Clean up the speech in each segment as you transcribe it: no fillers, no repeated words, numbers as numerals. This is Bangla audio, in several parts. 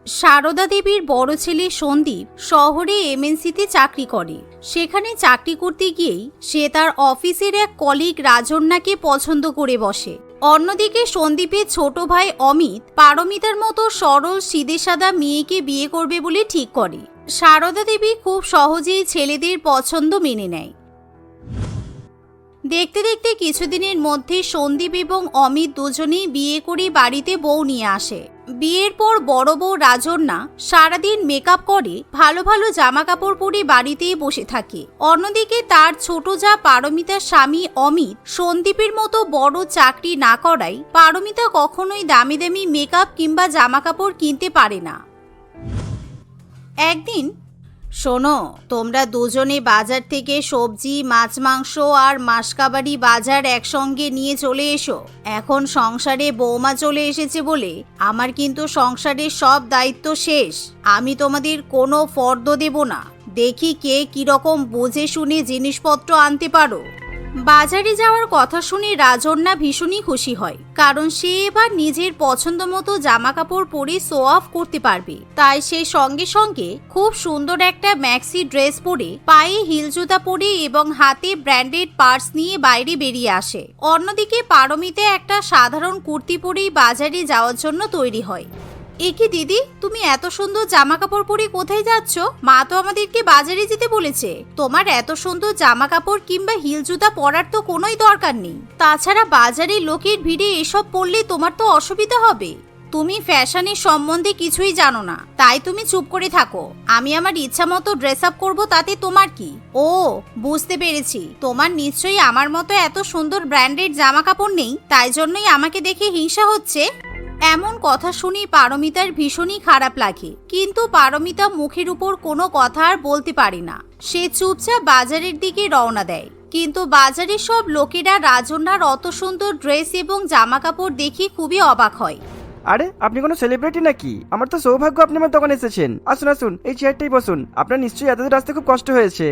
সারদা দেবীর বড় ছেলে সন্দীপ শহরে এমএনসিতে চাকরি করে। সেখানে চাকরি করতে গিয়েই সে তার অফিসের এক কলিগ রাজন্যাকে পছন্দ করে বসে। অন্যদিকে সন্দীপের ছোট ভাই অমিত পারমিতার মতো সরল সিধেসাদা মেয়েকে বিয়ে করবে বলে ঠিক করে। সারদা দেবী খুব সহজেই ছেলেদের পছন্দ মেনে নেয়। দেখতে দেখতে কিছুদিনের মধ্যে সন্দীপ এবং অমিত দুজনেই বিয়ে করে বাড়িতে বউ নিয়ে আসে। বিয়ের পর বড় বউ রাজন্যা সারাদিন মেকআপ করে ভালো ভালো জামা কাপড় পরে বাড়িতেই বসে থাকে। অন্যদিকে তার ছোট যা পারমিতার স্বামী অমিত সন্দীপের মতো বড় চাকরি না করায় পারমিতা কখনোই দামি দামি মেকআপ কিংবা জামা কাপড় কিনতে পারে না। একদিন, শোনো, তোমরা দুজনে বাজার থেকে সবজি, মাছ, মাংস আর মাসকাবাড়ি বাজার একসঙ্গে নিয়ে চলে এসো। এখন সংসারে বৌমা চলে এসেছে বলে আমার কিন্তু সংসারের সব দায়িত্ব শেষ। আমি তোমাদের কোনো ফর্দ দেব না। দেখি কে কিরকম বুঝে শুনে জিনিসপত্র আনতে পারো। বাজারে যাওয়ার কথা শুনে রাজন্যা ভীষণই খুশি হয়, কারণ সে এবার নিজের পছন্দ মতো জামা কাপড় পরে শো অফ করতে পারবে। তাই সে সঙ্গে সঙ্গে খুব সুন্দর একটা ম্যাক্সি ড্রেস পরে, পায়ে হিল জুতা পরে এবং হাতে ব্র্যান্ডেড পার্স নিয়ে বাইরে বেরিয়ে আসে। অন্যদিকে পারমিতা একটা সাধারণ কুর্তি পরেই বাজারে যাওয়ার জন্য তৈরি হয়। একি দিদি, তুমি এত সুন্দর জামা কাপড় পরে কোথায় যাচ্ছ? মা তো আমাদেরকে বাজারে যেতে বলেছে। তোমার এত সুন্দর জামা কাপড় কিংবা হিল জুতা পরার তো কোনোই দরকার নেই। তাছাড়া বাজারে লোকের ভিড়ে এসব পরলে তোমার তো অসুবিধা হবে। তুমি ফ্যাশনের সম্বন্ধে কিছুই জানো না, তাই তুমি চুপ করে থাকো। আমি আমার ইচ্ছা মতো ড্রেস আপ করবো, তাতে তোমার কি? ও, বুঝতে পেরেছি, তোমার নিশ্চয়ই আমার মতো এত সুন্দর ব্র্যান্ডেড জামা কাপড় নেই, তাই জন্যই আমাকে দেখে হিংসা হচ্ছে। এমন কথা শুনি পারমিতার ভীষণই খারাপ লাগে, কিন্তু পারমিতা মুখের উপর কোনো কথা আর বলতে পারে না। সে চুপচাপ বাজারের দিকে রওনা দেয়। কিন্তু বাজারের সব লোকেরা রাজন্যার অত সুন্দর ড্রেস এবং জামা কাপড় দেখে খুবই অবাক হয়। আরে, আপনি কোনো সেলিব্রিটি নাকি? আমার তো সৌভাগ্য আপনি আমার দোকানে এসেছেন। আসুন আসুন, এই চেয়ারটাই বসুন। আপনার নিশ্চয়ই এতদূর আসতে খুব কষ্ট হয়েছে।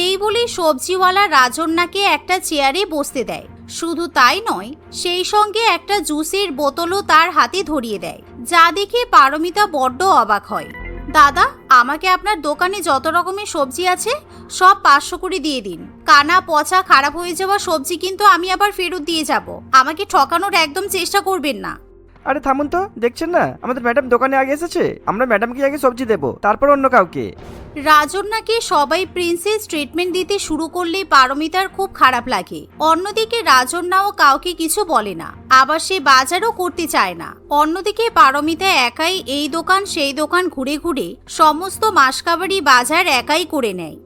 এই বলে সবজিওয়ালা রাজন্যাকে একটা চেয়ারে বসতে দেয়। শুধু তাই নয়, সেই সঙ্গে একটা জুসের বোতলও তার হাতে ধরিয়ে দেয়, যা দেখে পারমিতা বড্ড অবাক হয়। দাদা, আমাকে আপনার দোকানে যত রকমের সবজি আছে সব 500 করে দিয়ে দিন। কানা পচা খারাপ হয়ে যাওয়া সবজি কিন্তু আমি আবার ফেরত দিয়ে যাব। আমাকে ঠকানোর একদম চেষ্টা করবেন না। আরে থামুন তো, দেখছেন না আমাদের ম্যাডাম দোকানে আগে এসেছে। আমরা ম্যাডামকে আগে সবজি দেবো, তারপর অন্য কাউকে। রাজন্যাকে সবাই প্রিন্সেস ট্রিটমেন্ট দিতে শুরু করলে পারমিতার খুব খারাপ লাগে। অন্যদিকে রাজন্যাও কাউকে কিছু বলে না, আবার সে বাজারও করতে চায় না। অন্যদিকে পারমিতা একাই এই দোকান সেই দোকান ঘুরে ঘুরে সমস্ত মাসকাবাড়ি বাজার একাই করে নেয়।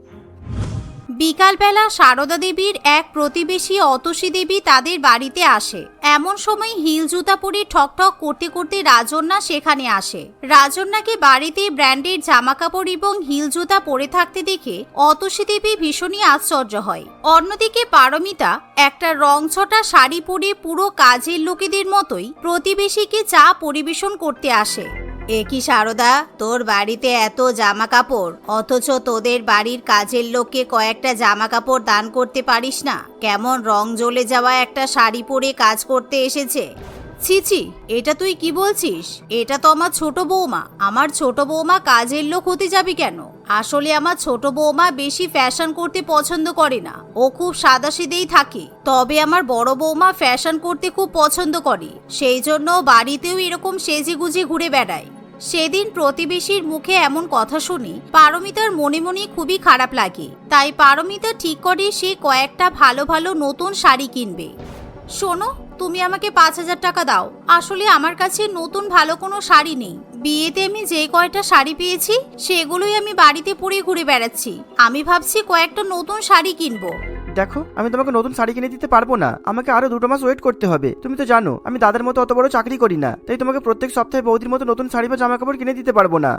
বিকালবেলা সারদা দেবীর এক প্রতিবেশী অতসী দেবী তাদের বাড়িতে আসে। এমন সময় হিল জুতা পরে ঠকঠক করতে করতে রাজন্যা সেখানে আসে। রাজন্যাকে বাড়িতে ব্র্যান্ডেড জামা কাপড় এবং হিল জুতা পরে থাকতে দেখে অতসী দেবী ভীষণই আশ্চর্য হয়। অন্যদিকে পারমিতা একটা রংছটা শাড়ি পরে পুরো কাজের লোকেদের মতোই প্রতিবেশীকে চা পরিবেশন করতে আসে। একই সারদা, তোর বাড়িতে এত জামা কাপড়, অথচ তোদের বাড়ির কাজের লোককে কয়েকটা জামা কাপড় দান করতে পারিস না? কেমন রং জ্বলে যাওয়া একটা শাড়ি পরে কাজ করতে এসেছে। ছিছি, এটা তুই কি বলছিস? এটা তো আমার ছোট বৌমা। আমার ছোট বৌমা কাজের লোক হতে যাবে কেন? আসলে আমার ছোট বৌমা বেশি ফ্যাশন করতে পছন্দ করে না, ও খুব সাদাসিধেই থাকে। তবে আমার বড় বৌমা ফ্যাশন করতে খুব পছন্দ করে, সেই জন্য বাড়িতেও এরকম সেজে গুজে ঘুরে বেড়ায়। সেদিন প্রতিবেশীর মুখে এমন কথা শুনে পারমিতার মনে মনে খুবই খারাপ লাগে। তাই পারমিতা ঠিক করে সে কয়েকটা ভালো ভালো নতুন শাড়ি কিনবে। শোনো, তুমি আমাকে 5000 টাকা দাও। আসলে আমার কাছে নতুন ভালো কোনো শাড়ি নেই। বিয়েতে আমি যে কয়টা শাড়ি পেয়েছি সেগুলোই আমি বাড়িতে পরে ঘুরে বেড়াচ্ছি। আমি ভাবছি কয়েকটা নতুন শাড়ি কিনবো। দেখো, আমি তোমাকে নতুন শাড়ি কিনে দিতে পারবো না। আমাকে আরো 2 মাস ওয়েট করতে হবে। তুমি তো জানো আমি দাদার মতো অত বড় চাকরি করি না, তাই তোমাকে প্রত্যেক সপ্তাহে বৌদির মতো নতুন শাড়ি বা জামা কাপড় কিনে দিতে পারবো না।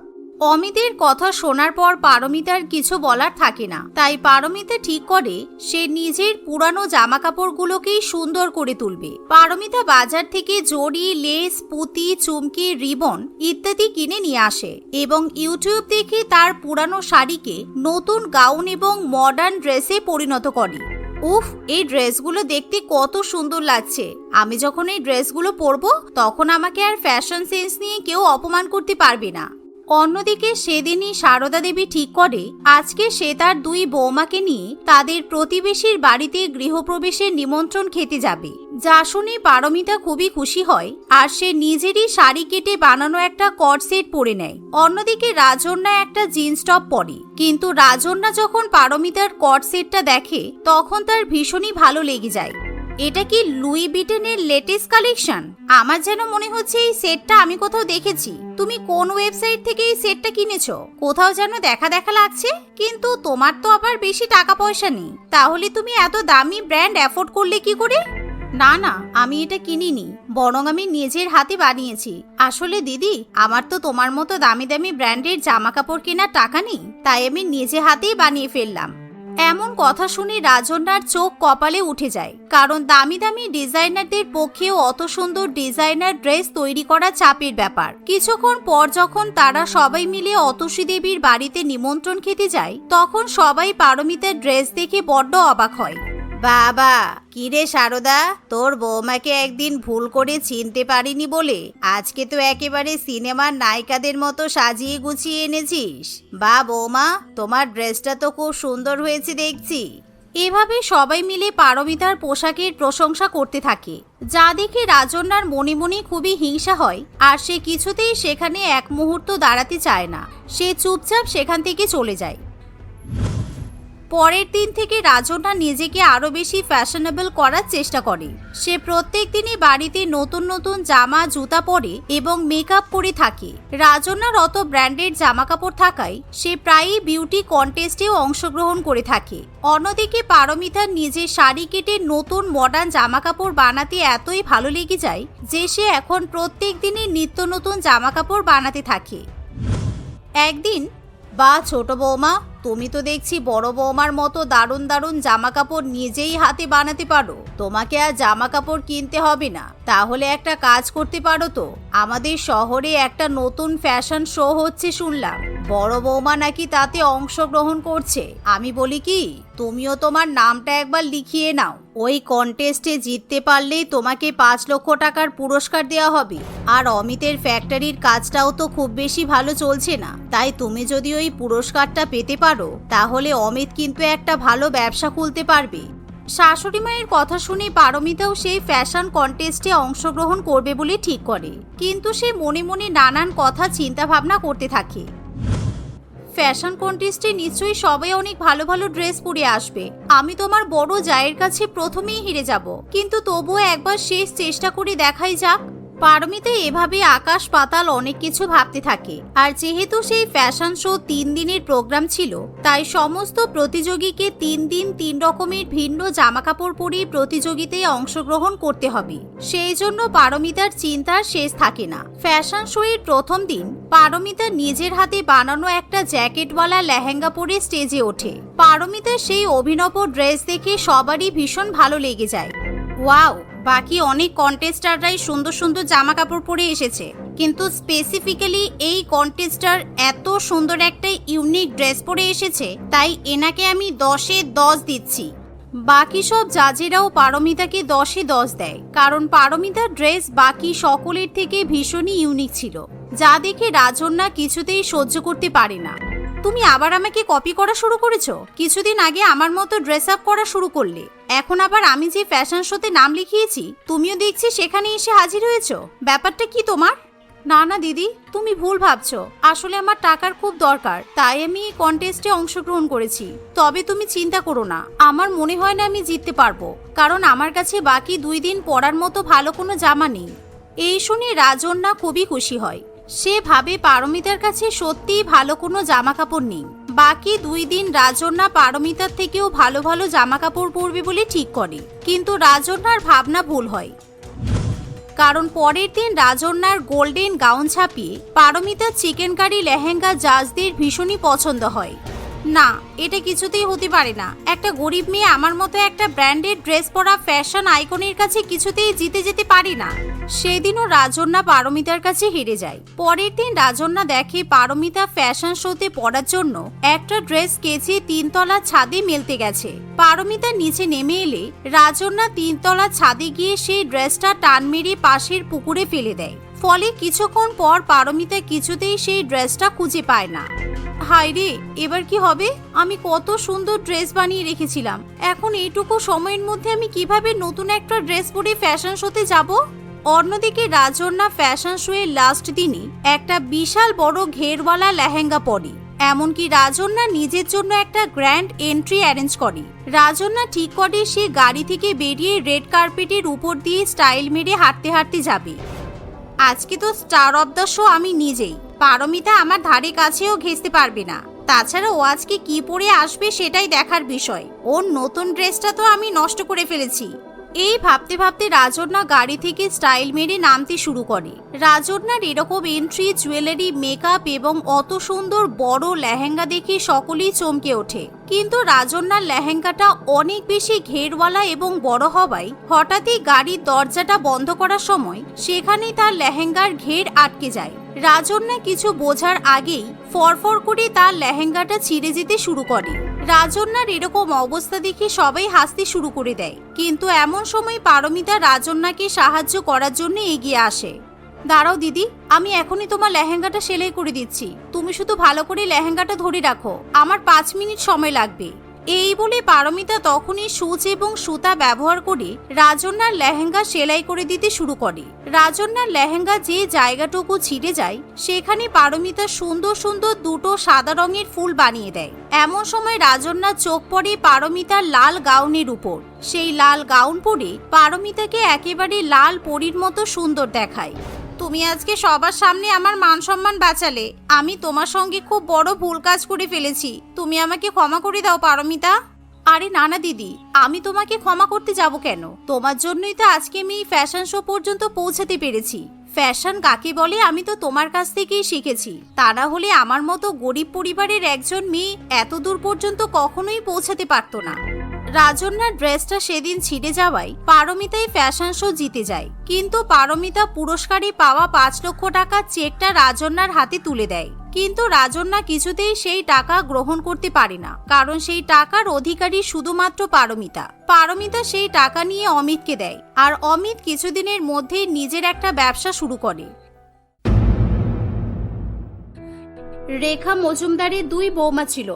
অমিতের কথা শোনার পর পারমিতার কিছু বলার থাকে না। তাই পারমিতা ঠিক করে সে নিজের পুরানো জামা কাপড়গুলোকেই সুন্দর করে তুলবে। পারমিতা বাজার থেকে জড়ি, লেস, পুঁতি, চুমকি, রিবন ইত্যাদি কিনে নিয়ে আসে এবং ইউটিউব দেখে তার পুরানো শাড়িকে নতুন গাউন এবং মডার্ন ড্রেসে পরিণত করে। উফ, এই ড্রেসগুলো দেখতে কত সুন্দর লাগছে। আমি যখন এই ড্রেসগুলো পরবো তখন আমাকে আর ফ্যাশন সেন্স নিয়ে কেউ অপমান করতে পারবে না। অন্যদিকে সেদিনই সারদা দেবী ঠিক করে আজকে সে তার দুই বৌমাকে নিয়ে তাদের প্রতিবেশীর বাড়িতে গৃহপ্রবেশের নিমন্ত্রণ খেতে যাবে। যা শুনে পারমিতা খুবই খুশি হয় আর সে নিজেরই শাড়ি কেটে বানানো একটা কট সেট পরে নেয়। অন্যদিকে রাজন্যা একটা জিন্স টপ পরে, কিন্তু রাজন্যা যখন পারমিতার কট সেটটা দেখে তখন তার ভীষণই ভালো লেগে যায়। এটা কি লুই বিটেনের লেটেস্ট কালেকশন? আমার যেন মনে হচ্ছে এই সেটটা আমি কোথাও দেখেছি। তুমি কোন ওয়েবসাইট থেকে এই সেটটা কিনেছো? কোথাও যেন দেখা দেখা লাগছে। কিন্তু তোমার তো আবার বেশি টাকা পয়সা নেই, তাহলে তুমি এত দামি ব্র্যান্ড অ্যাফোর্ড করলে কি করে? না না, আমি এটা কিনিনি, বরং আমি নিজের হাতে বানিয়েছি। আসলে দিদি, আমার তো তোমার মতো দামি দামি ব্র্যান্ডের জামা কাপড় কেনার টাকা নেই, তাই আমি নিজে হাতেই বানিয়ে ফেললাম। এমন কথা শুনে রাজন্যার চোখ কপালে উঠে যায়, কারণ দামি দামি ডিজাইনারদের পক্ষেও অত সুন্দর ডিজাইনার ড্রেস তৈরি করা চাপের ব্যাপার। কিছুক্ষণ পর যখন তারা সবাই মিলে অতসী দেবীর বাড়িতে নিমন্ত্রণ খেতে যায়, তখন সবাই পারমিতার ড্রেস দেখে বড্ড অবাক হয়। বাবা, কিরে সারদা, তোর বৌমাকে একদিন ভুল করে চিনতে পারিনি বলে আজকে তো একেবারে সিনেমার নায়িকাদের মতো সাজিয়ে গুছিয়ে এনেছিস। বা বৌমা, তোমার ড্রেসটা তো খুব সুন্দর হয়েছে দেখছি। এভাবে সবাই মিলে পারমিতার পোশাকের প্রশংসা করতে থাকে, যা দেখে রাজন্যার মনে মনে খুবই হিংসা হয় আর সে কিছুতেই সেখানে এক মুহূর্ত দাঁড়াতে চায় না। সে চুপচাপ সেখান থেকে চলে যায়। পরের দিন থেকে রাজন্যা নিজেকে আরো বেশি ফ্যাশনেবল করার চেষ্টা করে। সে প্রত্যেক দিনই বাড়িতে নতুন নতুন জামা জুতা পরে এবং মেকআপ করে থাকে। রাজন্যার অত ব্র্যান্ডেড জামা কাপড় থাকায় সে প্রায়ই বিউটি কন্টেস্টেও অংশগ্রহণ করে থাকে। অন্যদিকে পারমিতার নিজের শাড়ি কেটে নতুন মডার্ন জামা কাপড় বানাতে এতই ভালো লেগে যায় যে সে এখন প্রত্যেক দিনই নিত্য নতুন জামা কাপড় বানাতে থাকে। একদিন, বা ছোট বৌমা, তুমি তো দেখছি বড় বৌমার মতো দারুণ দারুণ জামা কাপড় নিজেই হাতে বানাতে পারো। তোমাকে আর জামা কাপড় কিনতে হবে না। তাহলে একটা কাজ করতে পারো তো, আমাদের শহরে একটা নতুন ফ্যাশন শো হচ্ছে শুনলাম, বড় বৌমা নাকি তাতে অংশগ্রহণ করছে। আমি বলি কি, তুমিও তোমার নামটা একবার লিখিয়ে নাও। ওই কন্টেস্টে জিততে পারলেই তোমাকে 5 লক্ষ টাকার পুরস্কার দেওয়া হবে। আর অমিতের ফ্যাক্টরির কাজটাও তো খুব বেশি ভালো চলছে না, তাই তুমি যদি ওই পুরস্কারটা পেতে পারো তাহলে অমিত কিন্তু একটা ভালো ব্যবসা খুলতে পারবে। শাশুড়ি মায়ের কথা শুনে পারমিতাও সেই ফ্যাশন কন্টেস্টে অংশগ্রহণ করবে বলে ঠিক করে, কিন্তু সে মনে মনে নানান কথা চিন্তা ভাবনা করতে থাকে। ফ্যাশন কন্টেস্টে নিশ্চয়ই সবাই অনেক ভালো ভালো ড্রেস পরে আসবে। আমি তোমার বড় জায়ের কাছে প্রথমেই হেরে যাব, কিন্তু তবুও একবার শেষ চেষ্টা করে দেখাই যাক। পারমিতা এভাবে আকাশ পাতাল অনেক কিছু ভাবতে থাকে। আর যেহেতু সেই ফ্যাশন শো 3 দিনের প্রোগ্রাম ছিল, তাই সমস্ত প্রতিযোগীকে 3 দিন 3 রকমের ভিন্ন জামাকাপড় পরে প্রতিযোগিতায় অংশগ্রহণ করতে হবে। সেই জন্য পারমিতার চিন্তার শেষ থাকে না। ফ্যাশন শো এর প্রথম দিন পারমিতা নিজের হাতে বানানো একটা জ্যাকেটওয়ালা লেহেঙ্গা পরে স্টেজে ওঠে। পারমিতার সেই অভিনব ড্রেস দেখে সবারই ভীষণ ভালো লেগে যায়। ওয়াও, বাকি অনেক কন্টেস্টাররাই সুন্দর সুন্দর জামা কাপড় পরে এসেছে, কিন্তু স্পেসিফিক্যালি এই কন্টেস্টার এত সুন্দর একটা ইউনিক ড্রেস পরে এসেছে, তাই এনাকে আমি 10-এ 10 দিচ্ছি। বাকি সব জাজেরাও পারমিতাকে 10-এ 10 দেয়, কারণ পারমিতার ড্রেস বাকি সকলের থেকে ভীষণই ইউনিক ছিল, যা দেখে রাজন্যা কিছুতেই সহ্য করতে পারে না। তুমি আবার আমাকে কপি করা শুরু করেছো? কিছুদিন আগে আমার মতো ড্রেস আপ করা শুরু করলে, এখন আবার আমি যে ফ্যাশন শোতে নাম লিখিয়েছি তুমিও দেখছি সেখানে এসে হাজির হয়েছো। ব্যাপারটা কি তোমার? না না দিদি, তুমি ভুল ভাবছো। আসলে আমার টাকার খুব দরকার, তাই আমি এই কন্টেস্টে অংশগ্রহণ করেছি। তবে তুমি চিন্তা করো না, আমার মনে হয় না আমি জিততে পারবো, কারণ আমার কাছে বাকি 2 দিন পরার মতো ভালো কোনো জামা নেই। এই শুনে রাজন্যা খুবই খুশি হয়। সে ভাবে পারমিতার কাছে সত্যিই ভালো কোনো জামা কাপড় নেই। বাকি 2 দিন রাজন্যা পারমিতার থেকেও ভালো ভালো জামা কাপড় পরবে বলে ঠিক করে, কিন্তু রাজন্যার ভাবনা ভুল হয়। কারণ পরের দিন রাজন্যার গোল্ডেন গাউন ছাপিয়ে পারমিতার চিকেন কারি লেহেঙ্গা জাজদের ভীষণই পছন্দ হয়। না, এটা কিছুতেই হতে পারে না। একটা গরিব মেয়ে আমার মতো একটা ব্র্যান্ডেড ড্রেস পরা ফ্যাশন আইকনের কাছে কিছুতেই জিতে যেতে পারি না। সেদিনও রাজন্যা পারমিতার কাছে হেরে যায়। পরের দিন রাজন্যা দেখে পারমিতা ফ্যাশন শোতে পরার জন্য একটা ড্রেস কেচে 3 তলা ছাদে মেলতে গেছে। পারমিতা নিচে নেমে এলে রাজন্যা 3 তলা ছাদে গিয়ে সেই ড্রেসটা টান মেরে পাশের পুকুরে ফেলে দেয়। ফলে কিছুক্ষণ পর পারমিতা কিছুতেই সেই ড্রেসটা খুঁজে পায় না। হায় রে, এবার কি হবে? আমি কত সুন্দর ড্রেস বানিয়ে রেখেছিলাম, এখন এইটুকু সময়ের মধ্যে আমি কিভাবে নতুন একটা ড্রেস পরে ফ্যাশন শোতে যাব? অন্যদিকে রাজন্যা ফ্যাশন শোয়ের লাস্ট দিনই একটা বিশাল বড় ঘেরওয়ালা লেহেঙ্গা পরে। এমনকি রাজন্যা নিজের জন্য একটা গ্র্যান্ড এন্ট্রি অ্যারেঞ্জ করে। রাজন্যা ঠিক করে সে গাড়ি থেকে বেরিয়ে রেড কার্পেটের উপর দিয়ে স্টাইল মেরে হাঁটতে হাঁটতে যাবে। আজকে তো স্টার অফ দ্য শো আমি নিজেই, পারমিতা আমার ধারে কাছেও ঘেঁষতে পারবে না। তাছাড়া ও আজকে কি পরে আসবে সেটাই দেখার বিষয়। ওর নতুন ড্রেসটা তো আমি নষ্ট করে ফেলেছি। এই ভাবতে ভাবতে রাজন্যা গাড়ি থেকে স্টাইল মেরে নামতে শুরু করে। রাজন্যার এরকম এন্ট্রি, জুয়েলারি, মেকআপ এবং অত সুন্দর বড় লেহেঙ্গা দেখে সকলেই চমকে ওঠে। কিন্তু রাজন্যার লেহেঙ্গাটা অনেক বেশি ঘেরওয়ালা এবং বড় হওয়ায় হঠাৎই গাড়ির দরজাটা বন্ধ করার সময় সেখানেই তার লেহেঙ্গার ঘের আটকে যায়। রাজন্যা কিছু বোঝার আগেই ফরফর করে তার লেহেঙ্গাটা ছিঁড়ে যেতে শুরু করে। রাজন্যার এরকম অবস্থা দেখে সবাই হাসতে শুরু করে দেয়। কিন্তু এমন সময় পারমিতা রাজন্যাকে সাহায্য করার জন্য এগিয়ে আসে। দাঁড়াও দিদি, আমি এখনই তোমার লেহেঙ্গাটা সেলাই করে দিচ্ছি, তুমি শুধু ভালো করে লেহেঙ্গাটা ধরে রাখো, আমার 5 মিনিট সময় লাগবে। এই বলে পারমিতা তখনই সূচ এবং সুতা ব্যবহার করে রাজন্যার লেহেঙ্গা সেলাই করে দিতে শুরু করে। রাজন্যার লেহেঙ্গা যে জায়গাটুকু ছিঁড়ে যায় সেখানে পারমিতা সুন্দর সুন্দর দুটো সাদা রঙের ফুল বানিয়ে দেয়। এমন সময় রাজন্যার চোখ পড়ে পারমিতার লাল গাউনের উপর। সেই লাল গাউন পরে পারমিতাকে একেবারে লাল পরীর মতো সুন্দর দেখায়। তুমি আজকে সবার সামনে আমার মান সম্মান বাঁচালে। আমি তোমার সঙ্গে খুব বড় ভুল কাজ করে ফেলেছি, তুমি আমাকে ক্ষমা করে দাও পারমিতা। আরে না না দিদি, আমি তোমাকে ক্ষমা করতে যাব কেন? তোমার জন্যই তো আজকে আমি এই ফ্যাশন শো পর্যন্ত পৌঁছাতে পেরেছি। ফ্যাশন কাকে বলে আমি তো তোমার কাছ থেকেই শিখেছি, তা না হলে আমার মতো গরিব পরিবারের একজন মেয়ে এত দূর পর্যন্ত কখনোই পৌঁছাতে পারতো না। রাজন্যার ড্রেসটা সেদিন ছিঁড়ে যাওয়ায় পারমিতাই ফ্যাশন শো জিতে যায়। কিন্তু পারমিতা পুরস্কারে পাওয়া 5 লক্ষ টাকার চেকটা রাজন্যার হাতে তুলে দেয়। কিন্তু রাজন্যা কিছুতেই সেই টাকা গ্রহণ করতে পারে না, কারণ সেই টাকার অধিকারী শুধুমাত্র পারমিতা। পারমিতা সেই টাকা নিয়ে অমিতকে দেয়, আর অমিত কিছুদিনের মধ্যেই নিজের একটা ব্যবসা শুরু করে। রেখা মজুমদারের 2 বৌমা ছিল,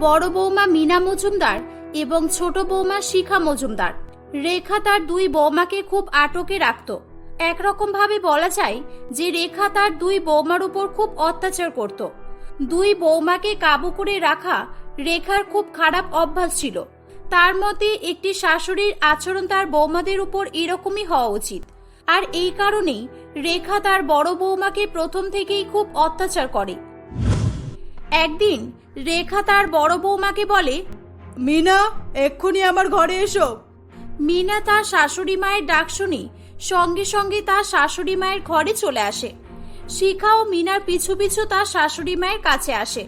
বড় বৌমা মিনা মজুমদার এবং ছোট বৌমা শিখা মজুমদার। রেখা তার 2 বৌমাকে খুব আটকে রাখত। একরকম ভাবে বলা যায় যে রেখা তার 2 বৌমার উপর খুব অত্যাচার করত। 2 বৌমাকে কাবু করে রাখা রেখার খুব খারাপ অভ্যাস ছিল। তার মতে একটি শাশুড়ির আচরণ তার বৌমাদের উপর এরকমই হওয়া উচিত। আর এই কারণেই রেখা তার বড় বৌমাকে প্রথম থেকেই খুব অত্যাচার করে। একদিন রেখা তার বড় বৌমাকে বলে, মিনা, এক্ষুনি আমার ঘরে এসো। মিনা তার শাশুড়ি মায়ের ডাক শুনে সঙ্গে সঙ্গে তার শাশুড়ি মায়ের ঘরে চলে আসে। শিখা ও মিনার পিছু পিছু তার শাশুড়ি মায়ের কাছে আসে।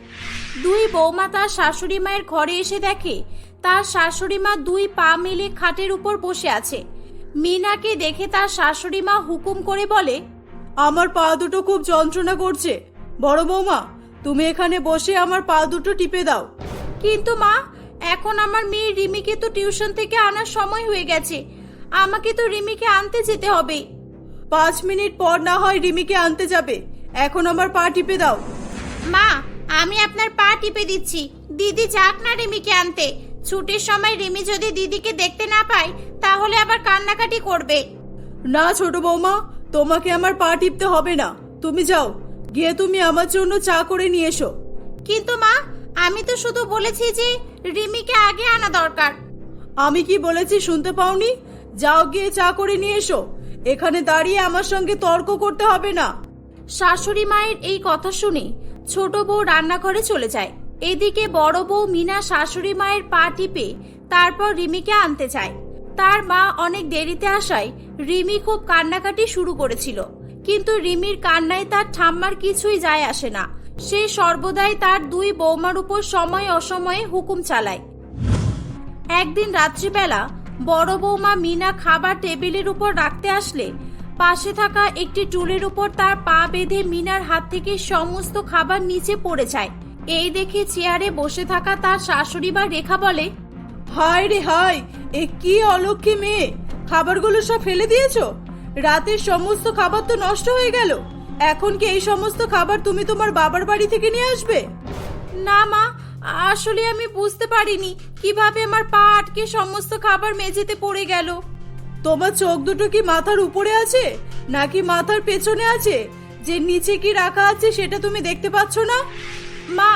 2 বৌমা তার শাশুড়ি মায়ের ঘরে এসে দেখে তার শাশুড়ি মা 2 পা মেলে খাটের উপর বসে আছে। মিনাকে দেখে তার শাশুড়ি মা হুকুম করে বলে, আমার পা দুটো খুব যন্ত্রণা করছে, বড় বৌমা তুমি এখানে বসে আমার পা দুটো টিপে দাও। কিন্তু মা, এখন আমার মেয়ে রিমিকে তো টিউশন থেকে আনার সময় হয়ে গেছে, আমাকে তো রিমিকে আনতে যেতে হবে। 5 মিনিট পর না হয় রিমিকে আনতে যাবে, এখন আমার পা টিপে দাও। মা, আমি আপনার পা টিপে দিচ্ছি, দিদি যাক না রিমিকে আনতে। ছুটির সময় রিমি যদি দিদিকে দেখতে না পায় তাহলে আবার কান্নাকাটি করবে। না ছোট বৌমা, তোমাকে আমার পা টিপতে হবে না, তুমি যাও, গিয়ে তুমি আমার জন্য চা করে নিয়ে এসো। কিন্তু মা, আমি তো শুধু বলেছি যে রিমিকে আগে আনা দরকার। আমি কি বলেছি শুনতে পাওনি? যাও, গিয়ে চা করে নিয়ে এসো, এখানে দাঁড়িয়ে আমার সঙ্গে তর্ক করতে হবে না। শাশুড়ি মায়ের এই কথা শুনে ছোট বউ রান্নাঘরে চলে যায়। এদিকে বড় বউ মিনা শাশুড়ি মায়ের পা টিপে তারপর রিমিকে আনতে চায়। তার মা অনেক দেরিতে আসায় রিমি খুব কান্নাকাটি শুরু করেছিল। কিন্তু রিমির কান্নায় তার ঠাম্মার কিছুই যায় আসে না। সে সর্বদাই তার 2 বৌমার উপর সময় অসময়ে হুকুম চালায়। একদিন রাত্রিবেলা বড় বৌমা মিনা খাবার টেবিলের উপর রাখতে আসলে পাশে থাকা একটি টুলের উপর তার পা বেঁধে মিনার হাত থেকে সমস্ত খাবার নিচে পড়ে যায়। এই দেখে চেয়ারে বসে থাকা তার শাশুড়ি বা রেখা বলে, হায় রে হায়, এ কি অলক্ষী মেয়ে, খাবারগুলো সব ফেলে দিয়েছো? রাতের সমস্ত খাবার তো নষ্ট হয়ে গেল। এখন কি এই সমস্ত খাবার তুমি তোমার বাবার বাড়ি থেকে নিয়ে আসবে? না মা, আসলে আমি বুঝতে পারিনি কিভাবে আমার পা আটকে সমস্ত খাবার মেঝেতে পড়ে গেল। তোমার চোখ দুটো কি মাথার উপরে আছে নাকি মাথার পেছনে আছে? যে নিচে কি রাখা আছে সেটা তুমি দেখতে পাচ্ছ না? মা,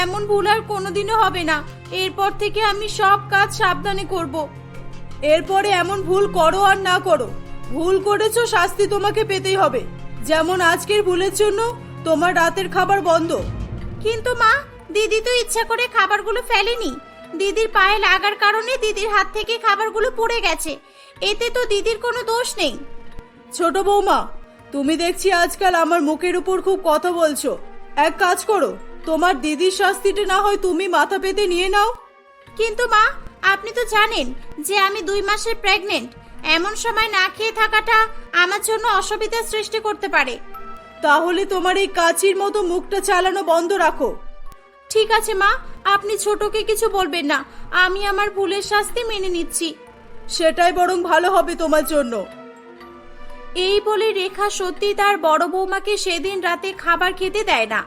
এমন ভুল আর কোনোদিনও হবে না। এরপর থেকে আমি সব কাজ সাবধানে করব। এরপরে এমন ভুল করো আর না করো, ভুল করেছো শাস্তি তোমাকে পেতেই হবে। যেমন আজকের ভুলের জন্য তোমার রাতের খাবার বন্ধ। কিন্তু মা, দিদি তো ইচ্ছা করে খাবারগুলো ফেলেনি। দিদির পায়ে লাগার কারণে দিদির হাত থেকে খাবারগুলো পড়ে গেছে। এতে তো দিদির কোনো দোষ নেই। ছোট বৌমা, তুমি দেখছি আজকাল আমার মুখের উপর খুব কথা বলছো। এক কাজ করো, তোমার দিদির শাস্তিটা না হয় তুমি মাথা পেতে নিয়ে নাও। কিন্তু মা, আপনি তো জানেন যে আমি 2 মাসের প্রেগনেন্ট। এমন সময় না খেয়ে থাকাটা আমার জন্য অসুবিধার সৃষ্টি করতে পারে। তাহলে তোমার এই কাচির মতো মুখটা চালানো বন্ধ রাখো। ঠিক আছে মা, আপনি ছোটকে কিছু বলবেন না। আমি আমার ভুলের শাস্তি মেনে নিচ্ছি। সেটাই বরং ভালো হবে তোমার জন্য। এই বলে রেখা সত্যি তার বড় বৌমাকে সেদিন রাতে খাবার খেতে দেয় না।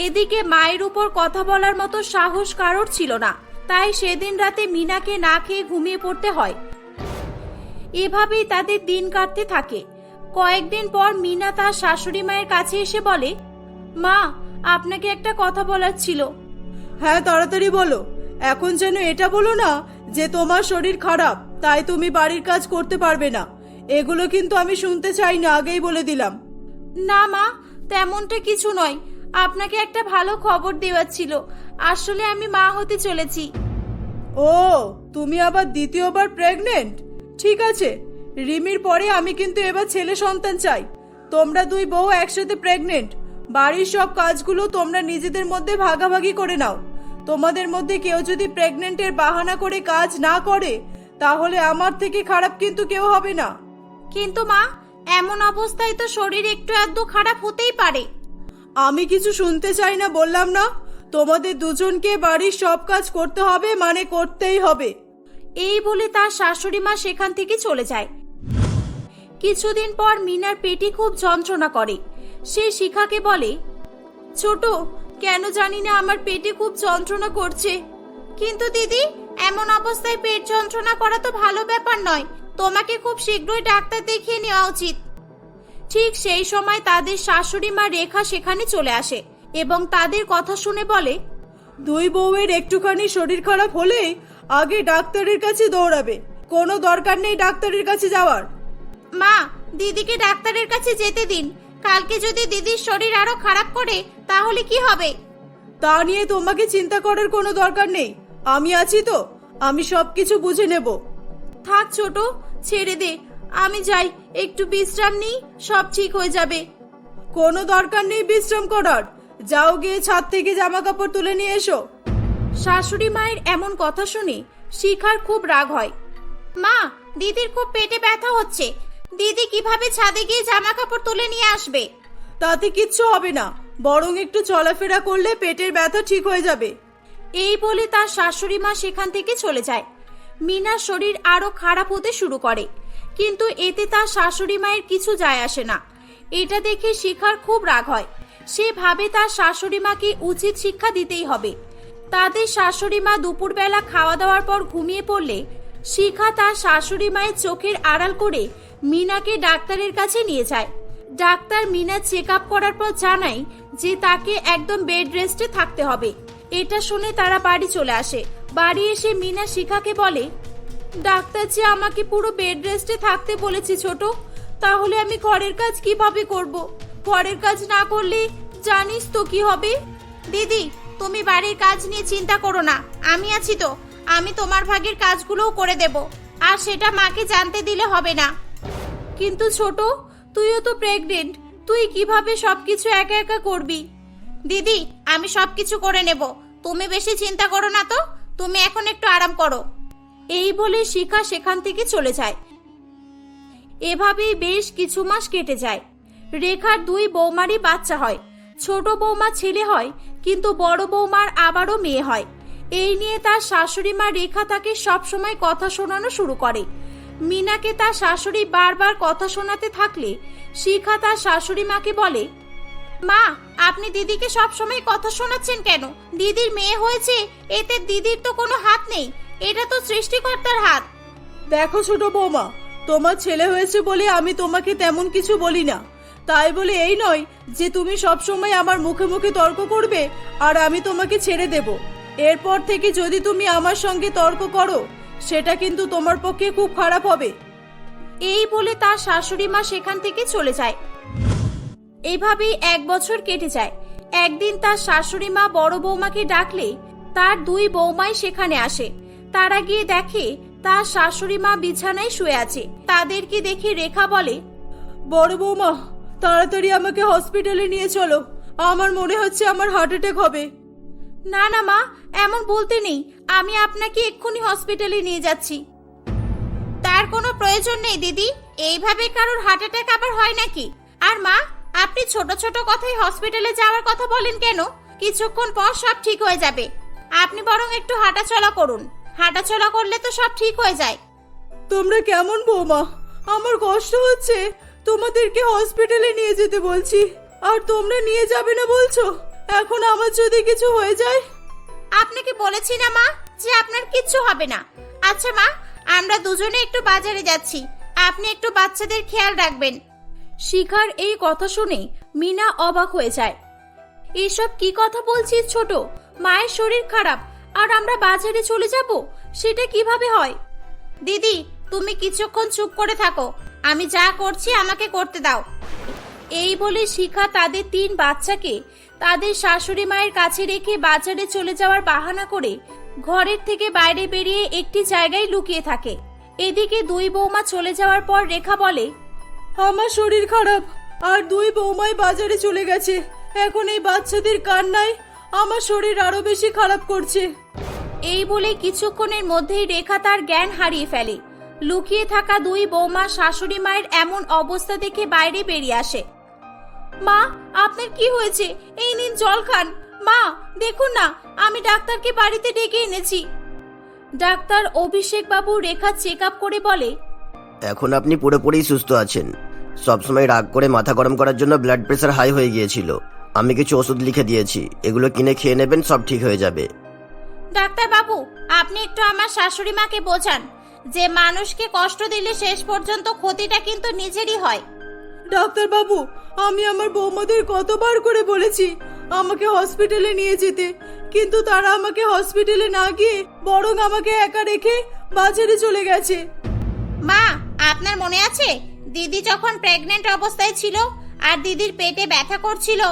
এদিকে মায়ের উপর কথা বলার মতো সাহস কারোর ছিল না, তাই সেদিন রাতে মিনাকে না খেয়ে ঘুমিয়ে পড়তে হয়। এভাবেই তাদের দিন কাটতে থাকে। কয়েকদিন পর মিনা তার শাশুড়ি মায়ের কাছে এসে বলে, মা, আপনাকে একটা কথা বলার ছিল। হ্যাঁ, তাড়াতাড়ি বলো। এখন যেন এটা বলো না যে তোমার শরীর খারাপ তাই তুমি বাড়ির কাজ করতে পারবে না। এগুলো কিন্তু আমি শুনতে চাই না, আগেই বলে দিলাম। না মা, তেমনটা কিছু নয়। আপনাকে একটা ভালো খবর দেওয়ার ছিল। আসলে আমি মা হতে চলেছি। ও, তুমি আবার দ্বিতীয়বার প্রেগনেন্ট? ঠিক আছে, রিমির পরে আমি কিন্তু এবার ছেলে সন্তান চাই। তোমরা 2 বউ একসাথে প্রেগনেন্ট। বাড়ির সব কাজগুলো তোমরা নিজেদের মধ্যে ভাগাভাগি করে নাও। তোমাদের মধ্যে কেউ যদি প্রেগনেন্টের বাহানা করে কাজ না করে তাহলে আমার থেকে খারাপ কিন্তু কেউ হবে না। কিন্তু মা, এমন অবস্থায় তো শরীর একটু আধটু খারাপ হতেই পারে। আমি কিছু শুনতে চাই না, বললাম না? তোমাদের দুজনকে বাড়ির সব কাজ করতে হবে, মানে করতেই হবে। এই বলে তার শাশুড়ি মা সেখান থেকে চলে যায়। কিছুদিন পর মিনার পেটে খুব যন্ত্রণা করে। সে শিখাকে বলে, ছোট, কেন জানি না আমার পেটে খুব যন্ত্রণা করছে। কিন্তু দিদি, এমন অবস্থায় পেট যন্ত্রণা করা তো ভালো ব্যাপার নয়। তোমাকে খুব শীঘ্রই ডাক্তার দেখিয়ে নেওয়া উচিত। ঠিক সেই সময় তাদের শাশুড়ি মা রেখা সেখানে চলে আসে এবং তাদের কথা শুনে বলে, 2 বউয়ের একটুখানি শরীর খারাপ হলেই আগে ডাক্তারের কাছে দৌড়াবে। কোনো দরকার নেই ডাক্তারের কাছে যাওয়ার। মা, দিদিকে ডাক্তারের কাছে যেতে দিন। কালকে যদি দিদির শরীর আরো খারাপ করে তাহলে কি হবে? তা নিয়ে তোমাকে চিন্তা করার কোনো দরকার নেই। আমি আছি তো, আমি সবকিছু বুঝে নেব। থাক ছোট, ছেড়ে দে। আমি যাই, একটু বিশ্রাম নিই, সব ঠিক হয়ে যাবে। কোনো দরকার নেই বিশ্রাম করার। যাও, গিয়ে ছাদ থেকে জামা কাপড় তুলে নিয়ে এসো। শাশুড়ি মায়ের এমন কথা শুনে শিখার খুব রাগ হয়। মা, দিদির খুব পেটে ব্যথা হচ্ছে। দিদি কিভাবে ছাদে গিয়ে জামা কাপড় তুলে নিয়ে আসবে? তাতে কিচ্ছু হবে না, বরং একটু চলাফেরা করলে পেটের ব্যথা ঠিক হয়ে যাবে। এই বলে তার শাশুড়ি মা সেখান থেকে চলে যায়। মিনার শরীর আরো খারাপ হতে শুরু করে, কিন্তু এতে তার শাশুড়ি মায়ের কিছু যায় আসে না। এটা দেখে শিখার খুব রাগ হয়। সে ভাবে তার শাশুড়ি মাকে উচিত শিক্ষা দিতেই হবে। তাদের শাশুড়ি মা দুপুরবেলা খাওয়া দাওয়ার পর ঘুমিয়ে পড়লে শিখা তার শাশুড়ি মায়ের চোখের আড়াল করে মিনাকে ডাক্তারের কাছে নিয়ে যায়। ডাক্তার মিনা চেক আপ করার পর জানায় যে তাকে একদম বেড রেস্টে থাকতে হবে। এটা শুনে তারা বাড়ি চলে আসে। বাড়ি এসে মিনা শিখাকে বলে, ডাক্তার যে আমাকে পুরো বেড রেস্টে থাকতে বলেছে ছোট, তাহলে আমি ঘরের কাজ কিভাবে করব? ঘরের কাজ না করলে জানিস তো কি হবে। দিদি, তুমি বাড়ির কাজ নিয়ে চিন্তা করো না, আমি আছি তো। আমি তোমার ভাগের কাজগুলোও করে দেব, আর সেটা মাকে জানতে দিলে হবে না। কিন্তু ছোট, তুইও তো প্রেগনেন্ট, তুই কিভাবে সবকিছু একা একা করবি? দিদি, আমি সবকিছু করে নেব, তুমি বেশি চিন্তা করো না তো। তুমি এখন একটু আরাম করো। এই বলে শিখা সেখান থেকে চলে যায়। এভাবেই বেশ কিছু মাস কেটে যায়। রেখার 2 বৌমারই বাচ্চা হয়। ছোট বৌমা ছেলে হয়, কিন্তু বড় বৌমার আবারও মেয়ে হয়। এই নিয়ে তার শাশুড়ি মা রেখা তাকে সবসময় কথা শোনানো শুরু করে। মিনাকে তার শাশুড়ি বারবার কথা শোনাতে থাকলে শিখা তার শাশুড়ি মাকে বলে, মা, আপনি দিদিকে সব সময় কথা শোনাচ্ছেন কেন? দিদির মেয়ে হয়েছে, এতে দিদির তো কোনো হাত নেই, এটা তো সৃষ্টিকর্তার হাত। দেখো ছোট বৌমা, তোমার ছেলে হয়েছে বলে আমি তোমাকে তেমন কিছু বলি না, তাই বলে এই নয় যে তুমি সব সময় আমার মুখে মুখে তর্ক করবে আর আমি তোমাকে ছেড়ে দেব। এরপর থেকে যদি তুমি আমার সঙ্গে তর্ক করো, সেটা কিন্তু তোমার পক্ষে খুব খারাপ হবে। এই বলে তার শাশুড়ি মা সেখান থেকে চলে যায়। এইভাবেই 1 বছর কেটে যায়। একদিন তার শাশুড়ি মা বড় বৌমাকে ডাকলে তার 2 বৌমাই সেখানে আসে। তারা গিয়ে দেখে তার শাশুড়ি মা বিছানায় শুয়ে আছে। তাদেরকে দেখে রেখা বলে, বড় বৌমা, তাড়াতাড়ি আমাকে হসপিটালে নিয়ে চলো, আমার মনে হচ্ছে আমার হার্ট অ্যাটাক হবে। না না মা, এমন বলতে নেই, আমি আপনাকে এক্ষুনি হসপিটালে নিয়ে যাচ্ছি। তার কোনো প্রয়োজন নেই দিদি, এইভাবে কারোর হার্ট অ্যাটাক আবার হয় নাকি? আর মা, আপনি ছোট ছোট কথায় হসপিটালে যাওয়ার কথা বলেন কেন? কিছুক্ষণ পর সব ঠিক হয়ে যাবে। আপনি বরং একটু হাঁটাচলা করুন, হাঁটাচলা করলে তো সব ঠিক হয়ে যায়। তোমরা কেমন বৌমা? আমার কষ্ট হচ্ছে, তোমাদেরকে হসপিটালে নিয়ে যেতে বলছি আর তোমরা নিয়ে যাবে না বলছো। এখন আমার যদি কিছু হয়ে যায়? আপনাকে বলেছি না মা যে আপনার কিচ্ছু হবে না। আচ্ছা মা, আমরা দুজনে একটু বাজারে যাচ্ছি, আপনি একটু বাচ্চাদের খেয়াল রাখবেন। শিখার এই কথা শুনে মিনা অবাক হয়ে যায়। এসব কি কথা বলছিস ছোট? মায়ের শরীর খারাপ আর আমরা বাজারে চলে যাব, সেটা কিভাবে হয়? দিদি, তুমি কিছুক্ষণ চুপ করে থাকো, আমি যা করছি আমাকে করতে দাও। এই বলে শিখা তাদের 3 বাচ্চাকে তাদের শাশুড়ি মায়ের কাছে রেখে বাজারে চলে যাওয়ার বাহানা করে ঘরের থেকে বাইরে বেরিয়ে একটি জায়গায় লুকিয়ে থাকে। এদিকে 2 বৌমা চলে যাওয়ার পর রেখা বলে, আমার শরীর খারাপ আর 2 বৌমাই বাজারে চলে গেছে। এখন এই বাচ্চাদের কান্নায় আমার শরীর আরো বেশি খারাপ করছে। এই বলে কিছুক্ষণের মধ্যেই রেখা তার জ্ঞান হারিয়ে ফেলে। লুকিয়ে থাকা 2 বৌমা শাশুড়ি মায়ের এমন অবস্থা দেখে বাইরে বেরিয়ে আসে। মা, আপনার কি হয়েছে? এই নিন জল খান। মা, দেখুন না, আমি ডাক্তারকে বাড়িতে ডেকে এনেছি। ডাক্তার অভিষেক বাবু রেখা চেক আপ করে বলে, এখন আপনি পুরোপুরি সুস্থ আছেন। সবসময় রাগ করে মাথা গরম করার জন্য ব্লাড প্রেশার হাই হয়ে গিয়েছিল। আমি কিছু ওষুধ লিখে দিয়েছি, এগুলো কিনে খেয়ে নেবেন, সব ঠিক হয়ে যাবে। ডাক্তার বাবু, আপনি একটু আমার শাশুড়ি মাকে বোঝান যে মানুষকে কষ্ট দিলে শেষ পর্যন্ত ক্ষতিটা কিন্তু নিজেরই হয়। ডাক্তার বাবু, আমি আমার বৌমাদের কতবার করে বলেছি আমাকে হসপিটালে নিয়ে যেতে, কিন্তু তারা আমাকে হসপিটালে না গিয়ে বরং আমাকে একা রেখে বাজারে চলে গেছে। মা, আপনার মনে আছে দিদি যখন প্রেগন্যান্ট অবস্থায় ছিল আর দিদির পেটে ব্যথা করছিল,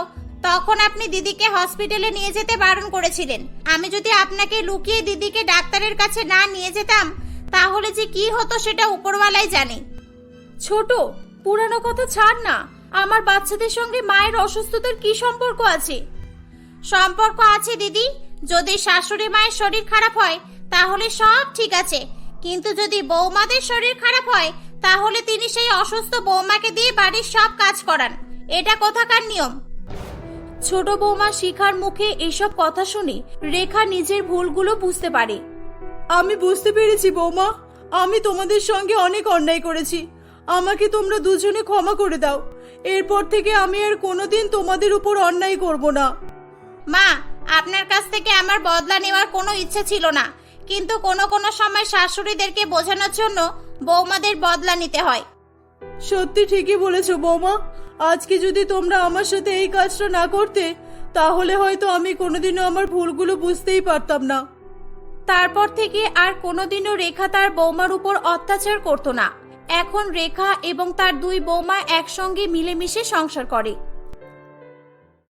তখন আপনি দিদিকে হসপিটালে নিয়ে যেতে বারণ করেছিলেন। আমি যদি আপনাকে লুকিয়ে দিদিকে ডাক্তারের কাছে না নিয়ে যেতাম, তাহলে যে কি হতো সেটা উপরওয়ালাই জানে। ছোট, পুরানো কথা ছাড় না, আমার বাচ্চাদের সঙ্গে মায়ের অসুস্থতার কি সম্পর্ক আছে? সম্পর্ক আছে দিদি। যদি শাশুড়ি মায়ের শরীর খারাপ হয় তাহলে সব ঠিক আছে, কিন্তু যদি বৌমাদের শরীর খারাপ হয় তাহলে তিনি সেই অসুস্থ বৌমাকে দিয়ে বাড়ির সব কাজ করান। এটা কোথাকার নিয়ম? ছোট বৌমা শিখার মুখে এসব কথা শুনে রেখা নিজের ভুলগুলো বুঝতে পারে। আমি বুঝতে পেরেছি বৌমা, আমি তোমাদের সঙ্গে অনেক অন্যায় করেছি, আমাকে তোমরা দুজনে ক্ষমা করে দাও। এরপর থেকে আমি আর কোনোদিন তোমাদের উপর অন্যায় করব না। মা, আপনার কাছ থেকে আমার বদলা নেওয়ার কোনো ইচ্ছা ছিল না, কিন্তু কোনো কোনো সময় শাশুড়িদেরকে বোঝানোর জন্য বৌমাদের বদলা নিতে হয়। সত্যি ঠিকই বলেছো বৌমা, আজকে যদি তোমরা আমার সাথে এই কাজটা না করতে, তাহলে হয়তো আমি কোনোদিনও আমার ভুলগুলো বুঝতেই পারতাম না। তারপর থেকে আর কোনোদিনও রেখা তার বৌমার উপর অত্যাচার করতো না। এখন রেখা এবং তার 2 বৌমা একসঙ্গে মিলেমিশে সংসার করে।